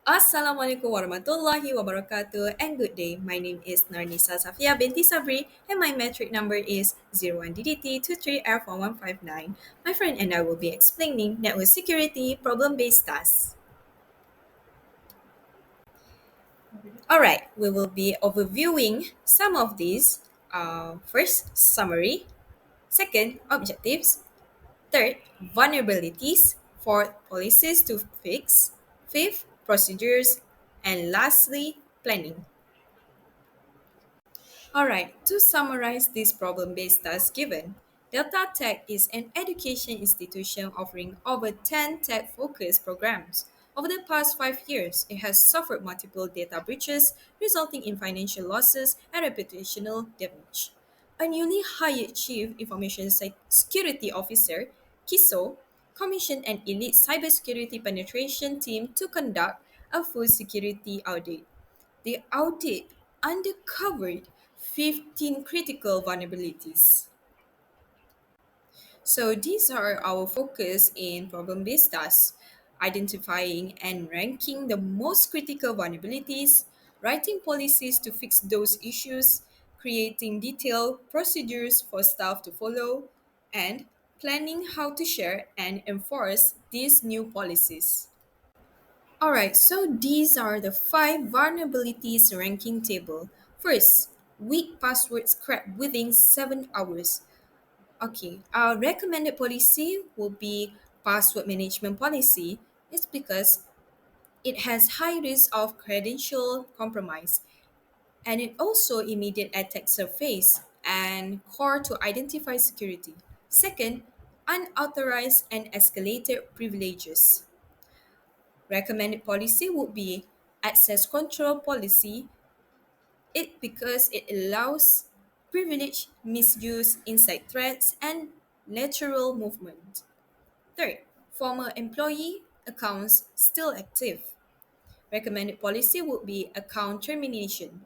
Assalamualaikum warahmatullahi wabarakatuh and good day. My name is Narnisa Safia binti Sabri and my metric number is 01DDT23F1159. My friend and I will be explaining network security problem-based tasks. Alright, we will be overviewing some of these. First, summary. Second, objectives. Third, vulnerabilities. Fourth, policies to fix. Fifth, procedures. And lastly, planning. Alright, to summarize this problem-based task given, Delta Tech is an education institution offering over 10 tech-focused programs. Over the past 5 years, it has suffered multiple data breaches, resulting in financial losses and reputational damage. A newly hired Chief Information Security Officer, KISO, commissioned an elite cybersecurity penetration team to conduct a full security audit. The audit uncovered 15 critical vulnerabilities. So these are our focus in problem-based tasks: identifying and ranking the most critical vulnerabilities, writing policies to fix those issues, creating detailed procedures for staff to follow, and planning how to share and enforce these new policies. Alright, so these are the 5 vulnerabilities ranking table. First, weak password scrap within 7 hours. Okay, our recommended policy will be password management policy. It's because it has high risk of credential compromise and it also immediate attack surface and core to identify security. Second, unauthorized and escalated privileges. Recommended policy would be access control policy. It because it allows privilege misuse, inside threats, and lateral movement. Third, former employee accounts still active. Recommended policy would be account termination.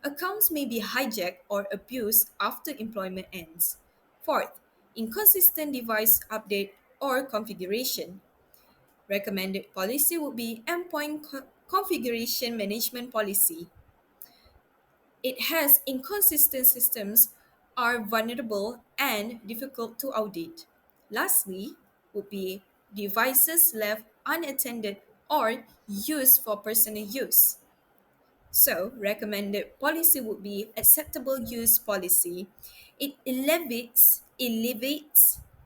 Accounts may be hijacked or abused after employment ends. Fourth, inconsistent device update or configuration. Recommended policy would be endpoint configuration management policy. It has inconsistent systems, are vulnerable and difficult to audit. Lastly, would be devices left unattended or used for personal use. So, recommended policy would be acceptable use policy. It elevates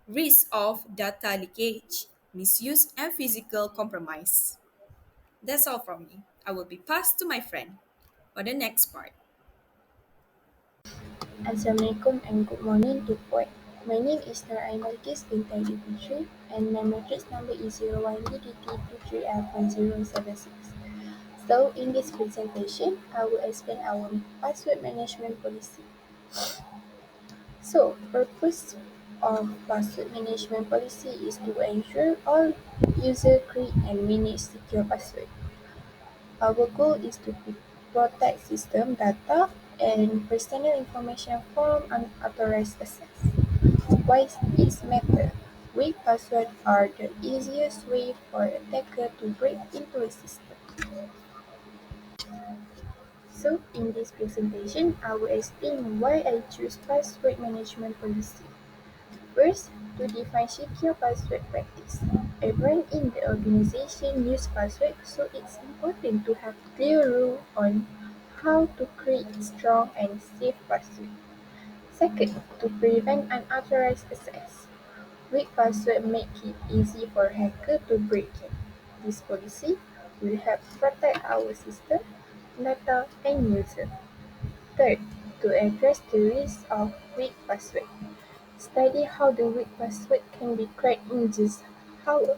risk of data leakage, misuse, and physical compromise. That's all from me. I will be passed to my friend for the next part. Assalamualaikum and good morning to boy. My name is Nur Aimalkis binti Ali Putri and my matrix number is 01DDT23F1076. So in this presentation, I will explain our password management policy. So purpose of password management policy is to ensure all user create and manage secure password. Our goal is to protect system data and personal information from unauthorized access. Why is matter? Weak passwords are the easiest way for attacker to break into a system. So in this presentation, I will explain why I choose password management policy. First, to define secure password practice. Everyone in the organization use password, so it's important to have clear rule on how to create strong and safe password. Second, to prevent unauthorized access. Weak password make it easy for hacker to break in. This policy will help protect our system, data, and user. Third, to address the risk of weak password. Study how the weak password can be cracked in just how.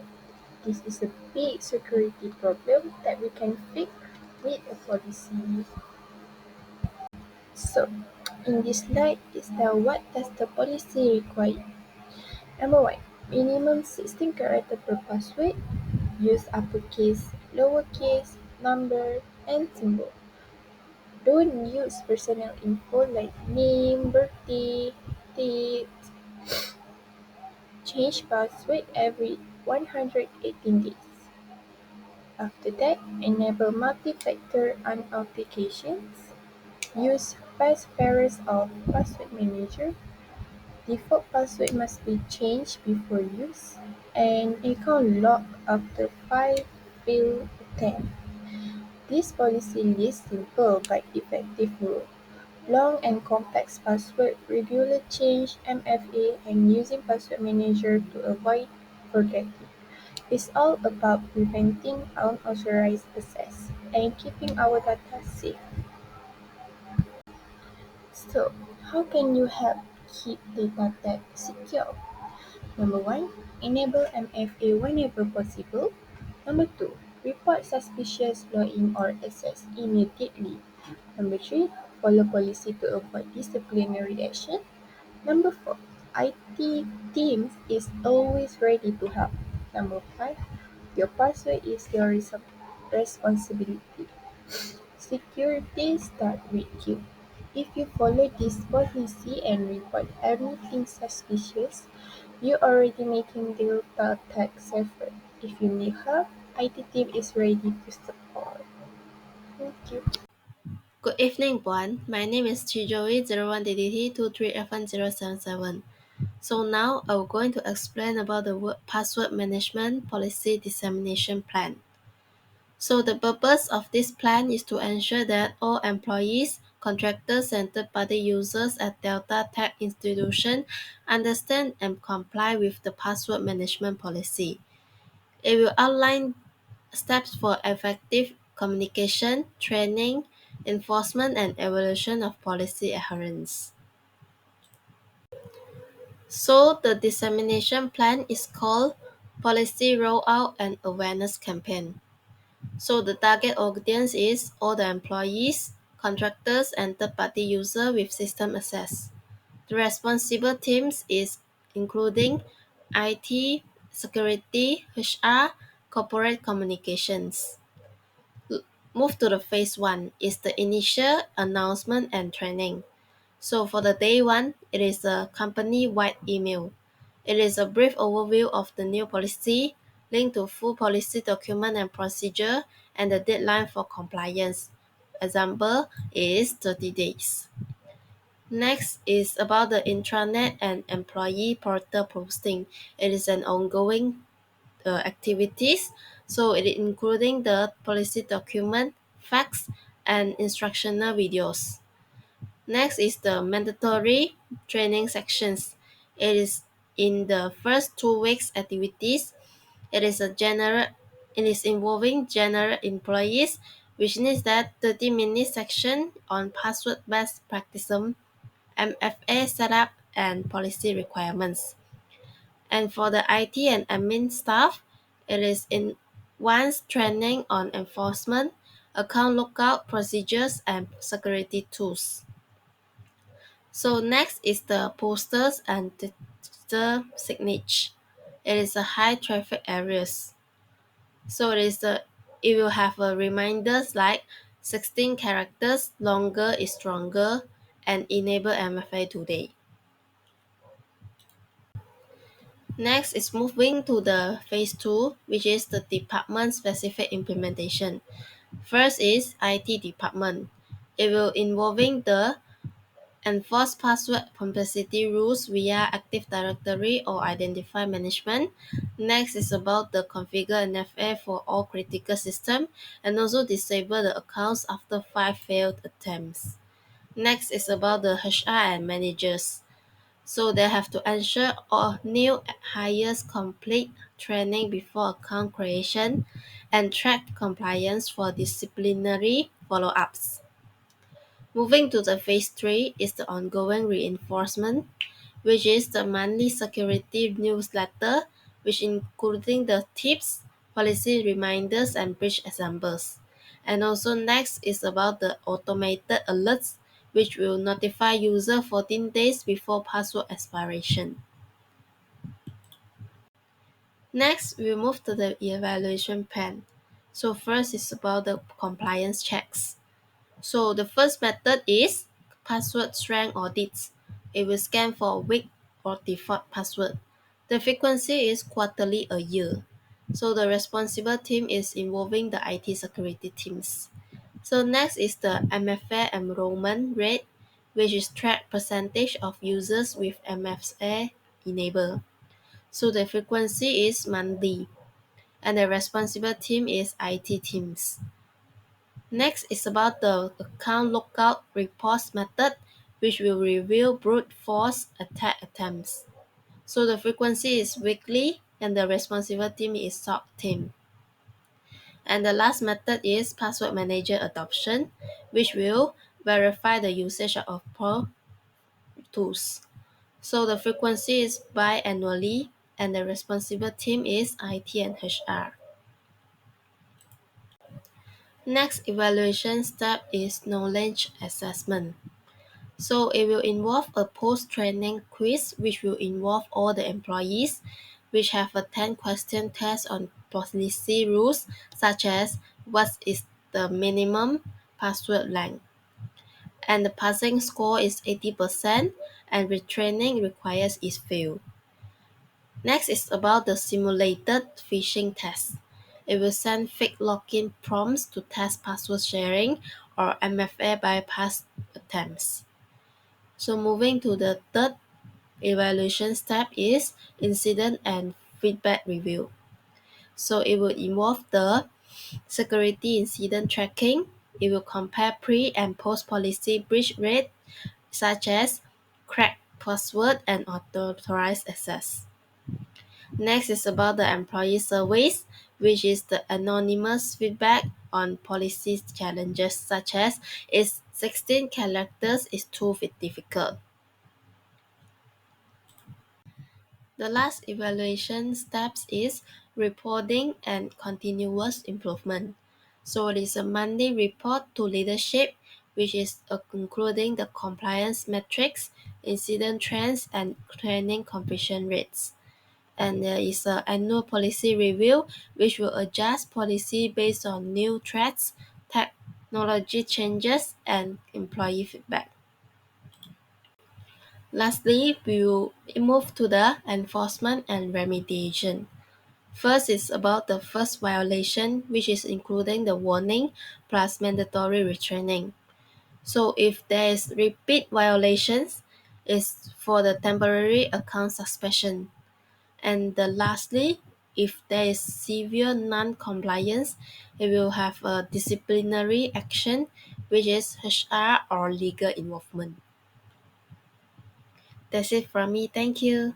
This is a big security problem that we can fix with a policy. So, in this slide is the what does the policy require? Number one, minimum 16 character per password. Use uppercase, lowercase, number, and symbol. Don't use personal info like name, birthday, date. Change password every 118 days. After that, enable multi-factor authentications. Use passphrase of password manager. Default password must be changed before use. And account lock after 5 failed attempt. This policy lists simple but effective rules. Long and complex password, regular change, MFA, and using password manager to avoid forgetting. It's all about preventing unauthorized access and keeping our data safe. So, how can you help keep data tag secure? Number one, enable MFA whenever possible. Number two, report suspicious login or access immediately. Number three, follow policy to avoid disciplinary action. Number four, IT teams is always ready to help. Number five, your password is your responsibility. Security starts with you. If you follow this policy and report anything suspicious, you're already making the tech safer. If you need help, IT team is ready to support. Thank you. Good evening, Buan. My name is Chijoey01DDT23F1077. So now I'm going to explain about the password management policy dissemination plan. So the purpose of this plan is to ensure that all employees, contractors, and third-party users at Delta Tech Institution understand and comply with the password management policy. It will outline steps for effective communication, training, enforcement, and evaluation of policy adherence. So the dissemination plan is called Policy Rollout and Awareness Campaign. So the target audience is all the employees, contractors, and third-party users with system access. The responsible teams is including IT, security, HR, corporate communications. Move to the phase one is the initial announcement and training. So for the day one, it is a company-wide email. It is a brief overview of the new policy, link to full policy document and procedure, and the deadline for compliance. Example is 30 days. Next is about the intranet and employee portal posting. It is an ongoing activities. So it is including the policy document, facts, and instructional videos. Next is the mandatory training sections. It is in the first 2 weeks activities. It is a general it is involving general employees, which means that 30-minute section on password best practices, MFA setup, and policy requirements. And for the IT and admin staff, it is in one's training on enforcement, account lookout procedures, and security tools. So next is the posters and digital signage. It is a high traffic areas. So it will have a reminders like 16 characters, longer is stronger, and enable MFA today. Next is moving to the phase 2, which is the department specific implementation. First is IT department. It will involving the enforce password complexity rules via Active Directory or Identify Management. Next is about the configure NFA for all critical systems and also disable the accounts after 5 failed attempts. Next is about the HR and managers. So they have to ensure all new hires complete training before account creation and track compliance for disciplinary follow-ups. Moving to the phase 3 is the ongoing reinforcement, which is the monthly security newsletter, which including the tips, policy reminders, and breach examples. And also next is about the automated alerts, which will notify user 14 days before password expiration. Next, we move to the evaluation plan. So first is about the compliance checks. So the first method is password strength audits. It will scan for weak or default password. The frequency is quarterly a year. So the responsible team is involving the IT security teams. So next is the MFA enrollment rate, which is track percentage of users with MFA enabled. So the frequency is monthly, and the responsible team is IT teams. Next is about the account lookout reports method, which will reveal brute force attack attempts. So the frequency is weekly, and the responsible team is SOC team. And the last method is password manager adoption, which will verify the usage of Pro tools. So the frequency is biannually, and the responsible team is IT and HR. Next evaluation step is knowledge assessment. So it will involve a post-training quiz which will involve all the employees, which have a 10-question test on policy rules such as what is the minimum password length. And the passing score is 80%, and retraining requires is fail. Next is about the simulated phishing test. It will send fake login prompts to test password sharing or MFA bypass attempts. So moving to the third evaluation step is incident and feedback review. So it will involve the security incident tracking. It will compare pre and post policy breach rate such as cracked password and unauthorized access. Next is about the employee surveys, which is the anonymous feedback on policy challenges such as is 16 characters is too difficult. The last evaluation steps is reporting and continuous improvement. So it is a monthly report to leadership, which is including the compliance metrics, incident trends, and training completion rates. And there is an annual policy review, which will adjust policy based on new threats, technology changes, and employee feedback. Lastly, we will move to the enforcement and remediation. First is about the first violation, which is including the warning plus mandatory retraining. So if there is repeat violations, is for the temporary account suspension. And the lastly, if there is severe non-compliance, it will have a disciplinary action, which is HR or legal involvement. That's it from me. Thank you.